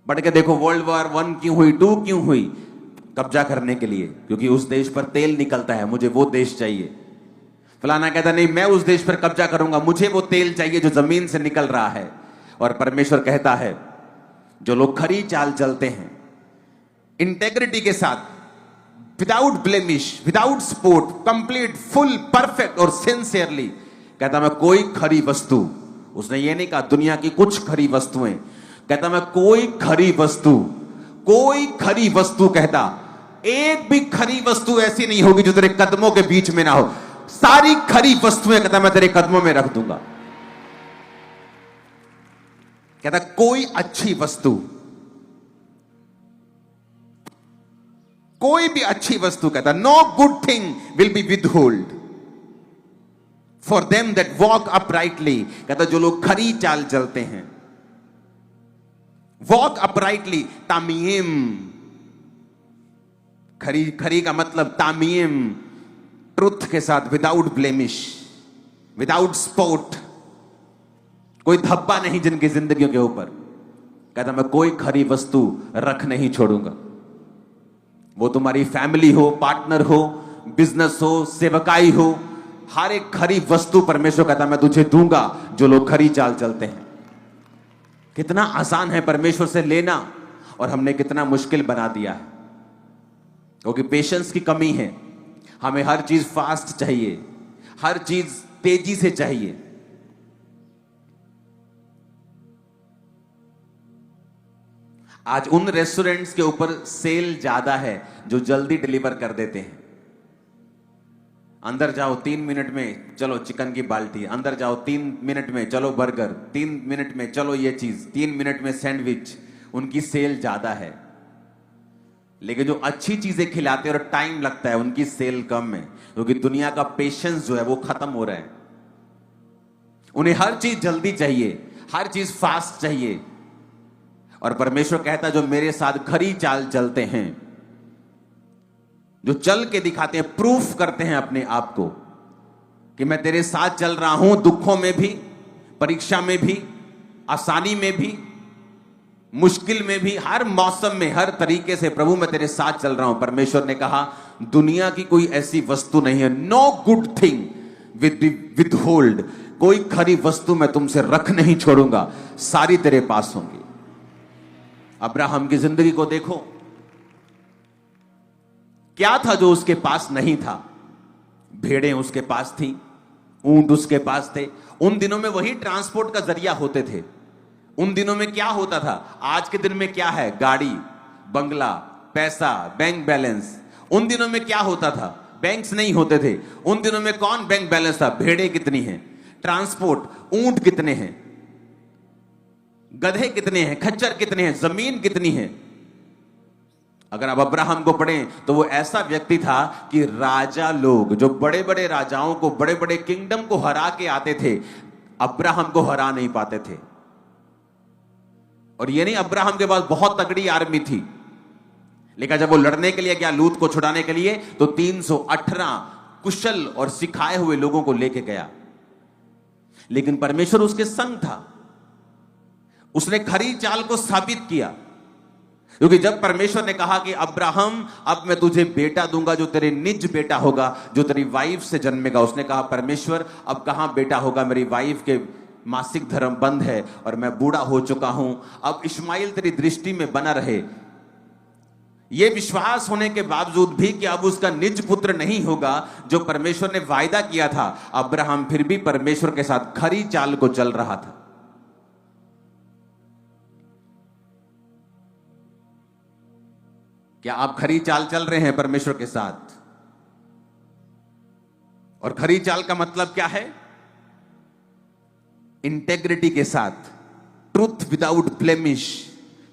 बढ़ के देखो, वर्ल्ड वॉर 1 क्यों हुई, 2 क्यों हुई? कब्जा करने के लिए, क्योंकि उस देश पर तेल निकलता है, मुझे वो देश चाहिए। फलाना कहता नहीं, मैं उस देश पर कब्जा करूंगा, मुझे वो तेल चाहिए जो जमीन से निकल रहा है। और परमेश्वर कहता है, जो लोग खरी चाल चलते हैं, इंटेग्रिटी के साथ, without blemish, without spot, complete, full, perfect और सिंसियरली, कहता मैं कोई खरी वस्तु, उसने ये नहीं कहा दुनिया की कुछ खरी वस्तुएं, कहता मैं कोई खरी वस्तु, कोई खरी वस्तु, कहता एक भी खरी वस्तु ऐसी नहीं होगी जो तेरे कदमों के बीच में ना हो। सारी खरी वस्तुएं, कहता मैं तेरे कदमों में रख दूंगा। कहता कोई अच्छी वस्तु, कोई भी अच्छी वस्तु, कहता no good thing will be withhold for them that walk uprightly. कहता जो लोग खरी चाल चलते हैं, वॉक अपराइटली, तामीम, खरी, खरी का मतलब तामीम, ट्रुथ के साथ, विदाउट ब्लेमिश, विदाउट स्पॉट, कोई धब्बा नहीं जिनकी जिंदगियों के ऊपर। कहता मैं कोई खरी वस्तु रख नहीं छोड़ूंगा। वो तुम्हारी फैमिली हो, पार्टनर हो, बिजनेस हो, सेवकाई हो, हर एक खरी वस्तु परमेश्वर कहता मैं तुझे दूंगा जो लोग खरी चाल चलते हैं। कितना आसान है परमेश्वर से लेना, और हमने कितना मुश्किल बना दिया है, क्योंकि पेशेंस की कमी है। हमें हर चीज फास्ट चाहिए, हर चीज तेजी से चाहिए। आज उन रेस्टोरेंट्स के ऊपर सेल ज्यादा है जो जल्दी डिलीवर कर देते हैं। अंदर जाओ 3 मिनट में चलो चिकन की बाल्टी, अंदर जाओ 3 मिनट में चलो बर्गर, 3 मिनट में चलो ये चीज, 3 मिनट में सैंडविच। उनकी सेल ज्यादा है, लेकिन जो अच्छी चीजें खिलाते हैं और टाइम लगता है, उनकी सेल कम है, क्योंकि दुनिया का पेशेंस जो है वो खत्म हो रहा है। उन्हें हर चीज जल्दी चाहिए, हर चीज फास्ट चाहिए। और परमेश्वर कहता है जो मेरे साथ खरी चाल चलते हैं, जो चल के दिखाते हैं, प्रूफ करते हैं अपने आप को कि मैं तेरे साथ चल रहा हूं, दुखों में भी, परीक्षा में भी, आसानी में भी, मुश्किल में भी, हर मौसम में, हर तरीके से प्रभु मैं तेरे साथ चल रहा हूं। परमेश्वर ने कहा दुनिया की कोई ऐसी वस्तु नहीं है, no good thing withhold, कोई खरी वस्तु मैं तुमसे रख नहीं छोड़ूंगा, सारी तेरे पास होंगी। अब्राहम की जिंदगी को देखो, क्या था जो उसके पास नहीं था? भेड़ें उसके पास थी, ऊंट उसके पास थे। उन दिनों में वही ट्रांसपोर्ट का जरिया होते थे। उन दिनों में क्या होता था? आज के दिन में क्या है? गाड़ी, बंगला, पैसा, बैंक बैलेंस। उन दिनों में क्या होता था? बैंक्स नहीं होते थे। उन दिनों में कौन बैंक बैलेंस था? भेड़ें कितनी हैं, ट्रांसपोर्ट, ऊंट कितने हैं, गधे कितने हैं, खच्चर कितने हैं, जमीन कितनी है। अगर आप अब्राहम को पढ़ें तो वो ऐसा व्यक्ति था कि राजा लोग, जो बड़े बड़े राजाओं को, बड़े बड़े किंगडम को हरा के आते थे, अब्राहम को हरा नहीं पाते थे। और ये नहीं अब्राहम के पास बहुत तगड़ी आर्मी थी, लेकिन जब वो लड़ने के लिए गया, लूत को छुड़ाने के लिए, तो 318 कुशल और सिखाए हुए लोगों को लेके गया। लेकिन परमेश्वर उसके संग था, उसने खरी चाल को साबित किया। क्योंकि जब परमेश्वर ने कहा कि अब्राहम अब मैं तुझे बेटा दूंगा जो तेरे निज बेटा होगा, जो तेरी वाइफ से जन्मेगा, उसने कहा परमेश्वर अब कहां बेटा होगा, मेरी वाइफ के मासिक धर्म बंद है और मैं बूढ़ा हो चुका हूं, अब इश्माइल तेरी दृष्टि में बना रहे। यह विश्वास होने के बावजूद भी कि अब उसका निज पुत्र नहीं होगा जो परमेश्वर ने वायदा किया था, अब्राहम फिर भी परमेश्वर के साथ खरी चाल को चल रहा था। क्या आप खरी चाल चल रहे हैं परमेश्वर के साथ? और खरी चाल का मतलब क्या है? इंटेग्रिटी के साथ, truth without blemish,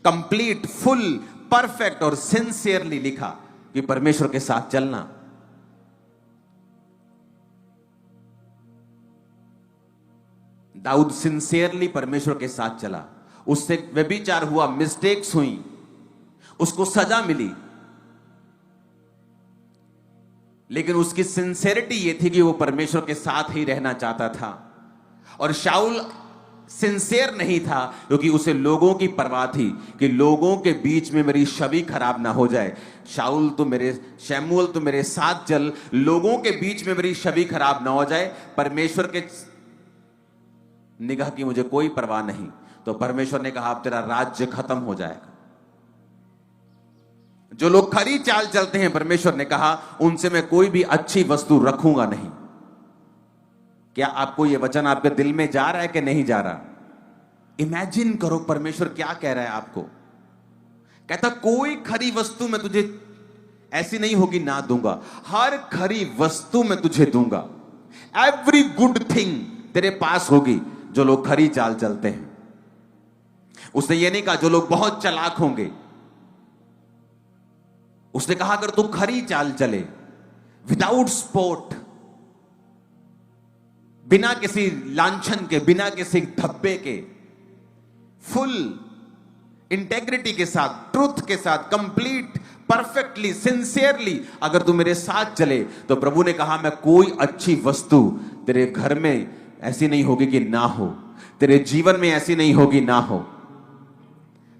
complete, full, perfect और सिंसियरली लिखा कि परमेश्वर के साथ चलना। दाऊद सिंसियरली परमेश्वर के साथ चला, उससे व्यभिचार हुआ, मिस्टेक्स हुई, उसको सजा मिली, लेकिन उसकी सिंसेरिटी यह थी कि वो परमेश्वर के साथ ही रहना चाहता था। और शाऊल सिंसियर नहीं था, क्योंकि उसे लोगों की परवाह थी कि लोगों के बीच में मेरी छवि खराब ना हो जाए। शमूएल तो मेरे साथ चल, लोगों के बीच में मेरी छवि खराब ना हो जाए। परमेश्वर के निगाह की मुझे कोई परवाह नहीं। तो परमेश्वर ने कहा अब तेरा राज्य खत्म हो जाएगा। जो लोग खरी चाल चलते हैं, परमेश्वर ने कहा उनसे मैं कोई भी अच्छी वस्तु रखूंगा नहीं। क्या आपको यह वचन आपके दिल में जा रहा है कि नहीं जा रहा? इमेजिन करो परमेश्वर क्या कह रहा है आपको। कहता कोई खरी वस्तु मैं तुझे ऐसी नहीं होगी ना दूंगा, हर खरी वस्तु मैं तुझे दूंगा। एवरी गुड थिंग तेरे पास होगी जो लोग खरी चाल चलते हैं। उसने ये नहीं कहा जो लोग बहुत चालाक होंगे। उसने कहा अगर तू खरी चाल चले, विदाउट स्पोर्ट, बिना किसी लांछन के, बिना किसी धब्बे के, फुल इंटेग्रिटी के साथ, ट्रूथ के साथ, कंप्लीट, परफेक्टली, सिंसियरली अगर तू मेरे साथ चले, तो प्रभु ने कहा मैं कोई अच्छी वस्तु तेरे घर में ऐसी नहीं होगी कि ना हो, तेरे जीवन में ऐसी नहीं होगी ना हो।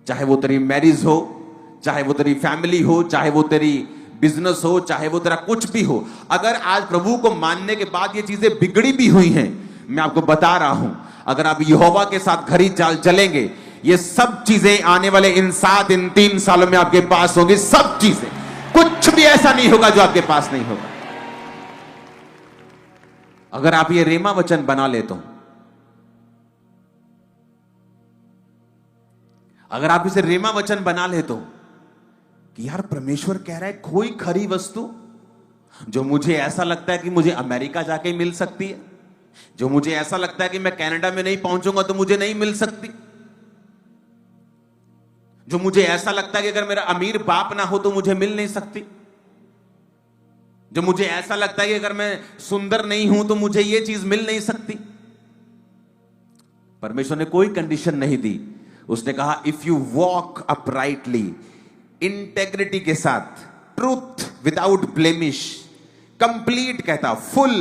चाहे वो तेरी मैरिज हो, चाहे वो तेरी फैमिली हो, चाहे वो तेरी बिजनेस हो, चाहे वो तेरा कुछ भी हो। अगर आज प्रभु को मानने के बाद ये चीजें बिगड़ी भी हुई हैं, मैं आपको बता रहा हूं, अगर आप यहोवा के साथ खरी चाल चलेंगे, ये सब चीजें आने वाले इन 3 सालों में आपके पास होंगी। सब चीजें, कुछ भी ऐसा नहीं होगा जो आपके पास नहीं होगा। अगर आप ये रेमा वचन बना ले तो, अगर आप इसे रेमा वचन बना ले तो कि यार परमेश्वर कह रहा है कोई खरी वस्तु जो मुझे ऐसा लगता है कि मुझे अमेरिका जाके मिल सकती है, जो मुझे ऐसा लगता है कि मैं कनाडा में नहीं पहुंचूंगा तो मुझे नहीं मिल सकती, जो मुझे ऐसा लगता है कि अगर मेरा अमीर बाप ना हो तो मुझे मिल नहीं सकती, जो मुझे ऐसा लगता है कि अगर मैं सुंदर नहीं हूं तो मुझे यह चीज मिल नहीं सकती। परमेश्वर ने कोई कंडीशन नहीं दी। उसने कहा if you walk uprightly, integrity के साथ, ट्रूथ विदाउट ब्लेमिश, कंप्लीट कहता, full,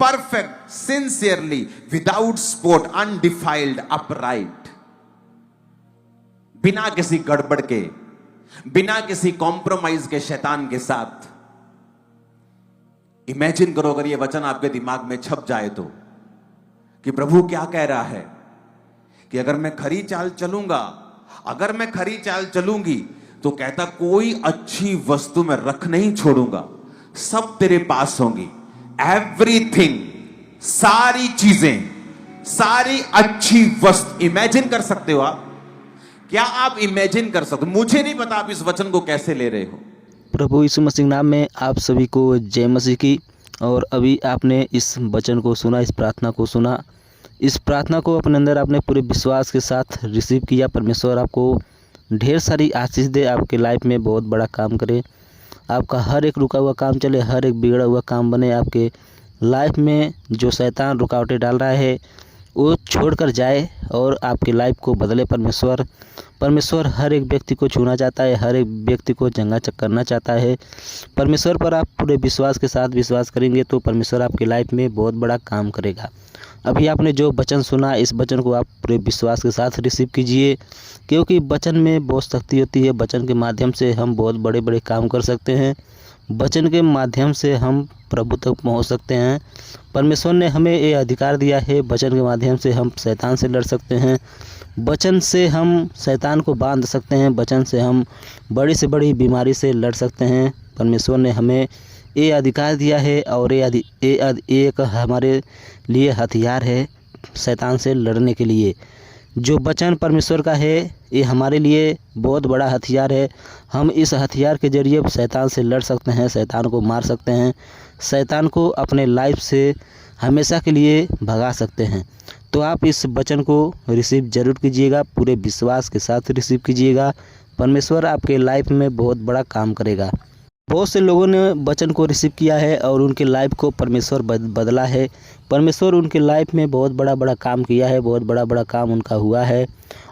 perfect, sincerely, without spot, undefiled, upright, बिना किसी गड़बड़ के, बिना किसी कॉम्प्रोमाइज के, शैतान के साथ। इमेजिन करो अगर यह वचन आपके दिमाग में छप जाए तो, कि प्रभु क्या कह रहा है कि अगर मैं खरी चाल चलूंगा, अगर मैं खरी चाल चलूंगी, तो कहता कोई अच्छी वस्तु मैं रख नहीं छोड़ूंगा, सब तेरे पास होंगी। एवरीथिंग, सारी चीजें, सारी अच्छी वस्तु। इमेजिन कर सकते हो आप? क्या आप इमेजिन कर सकते हो? मुझे नहीं पता आप इस वचन को कैसे ले रहे हो। प्रभु यीशु मसीह के नाम में आप सभी को जय मसीह की। और अभी आपने इस वचन को सुना, इस प्रार्थना को सुना, इस प्रार्थना को अपने अंदर आपने पूरे विश्वास के साथ रिसीव किया। परमेश्वर आपको ढेर सारी आशीष दे, आपके लाइफ में बहुत बड़ा काम करे, आपका हर एक रुका हुआ काम चले, हर एक बिगड़ा हुआ काम बने, आपके लाइफ में जो शैतान रुकावटें डाल रहा है वो छोड़कर जाए और आपकी लाइफ को बदले। परमेश्वर हर एक व्यक्ति को छूना चाहता है, हर एक व्यक्ति को चंगा करना चाहता है। परमेश्वर पर आप पूरे विश्वास के साथ विश्वास करेंगे तो परमेश्वर आपकी लाइफ में बहुत बड़ा काम करेगा। अभी आपने जो वचन सुना, इस वचन को आप पूरे विश्वास के साथ रिसीव कीजिए, क्योंकि वचन में बहुत शक्ति होती है। वचन के माध्यम से हम बहुत बड़े बड़े काम कर सकते हैं, वचन के माध्यम से हम प्रभु तक पहुंच सकते हैं। परमेश्वर ने हमें ये अधिकार दिया है, वचन के माध्यम से हम शैतान से लड़ सकते हैं, वचन से हम शैतान को बांध सकते हैं, वचन से हम बड़ी से बड़ी बीमारी से लड़ सकते हैं। परमेश्वर ने हमें ये अधिकार दिया है और ये एक हमारे लिए हथियार है शैतान से लड़ने के लिए। जो वचन परमेश्वर का है ये हमारे लिए बहुत बड़ा हथियार है। हम इस हथियार के जरिए शैतान से लड़ सकते हैं, शैतान को मार सकते हैं, शैतान को अपने लाइफ से हमेशा के लिए भगा सकते हैं। तो आप इस वचन को रिसीव जरूर कीजिएगा, पूरे विश्वास के साथ रिसीव कीजिएगा। परमेश्वर आपके लाइफ में बहुत बड़ा काम करेगा। बहुत से लोगों ने वचन को रिसीव किया है और उनके लाइफ को परमेश्वर बदला है। परमेश्वर उनके लाइफ में बहुत बड़ा काम किया है, बहुत बड़ा काम उनका हुआ है।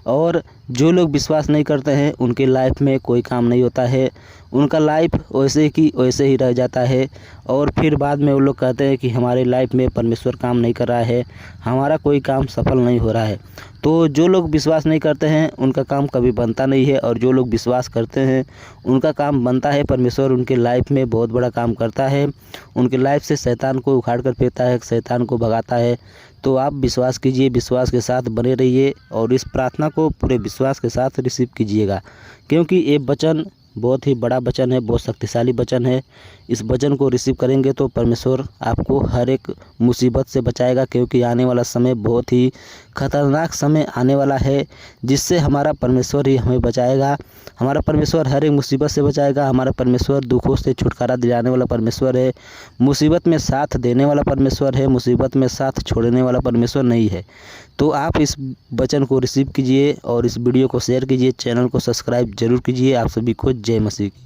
और जो लोग विश्वास नहीं करते हैं उनके लाइफ में कोई काम नहीं होता है, उनका लाइफ वैसे की वैसे ही रह जाता है। और फिर बाद में वो लोग कहते हैं कि हमारे लाइफ में परमेश्वर काम नहीं कर रहा है, हमारा कोई काम सफल नहीं हो रहा है। तो जो लोग विश्वास नहीं करते हैं उनका काम कभी बनता नहीं है, और जो लोग विश्वास करते हैं उनका काम बनता है। परमेश्वर उनके लाइफ में बहुत बड़ा काम करता है, उनके लाइफ से शैतान को उखाड़ कर फेंकता है, शैतान को भगाता है। तो आप विश्वास कीजिए, विश्वास के साथ बने रहिए और इस प्रार्थना को पूरे विश्वास के साथ रिसीव कीजिएगा, क्योंकि ये वचन बहुत ही बड़ा वचन है, बहुत शक्तिशाली वचन है। इस वचन को रिसीव करेंगे तो परमेश्वर आपको हर एक मुसीबत से बचाएगा, क्योंकि आने वाला समय बहुत ही खतरनाक समय आने वाला है, जिससे हमारा परमेश्वर ही हमें बचाएगा। हमारा परमेश्वर हर एक मुसीबत से बचाएगा। हमारा परमेश्वर दुखों से छुटकारा दिलाने वाला परमेश्वर है, मुसीबत में साथ देने वाला परमेश्वर है, मुसीबत में साथ छोड़ने वाला परमेश्वर नहीं है। तो आप इस वचन को रिसीव कीजिए और इस वीडियो को शेयर कीजिए, चैनल को सब्सक्राइब जरूर कीजिए। आप सभी को जय मसीह की।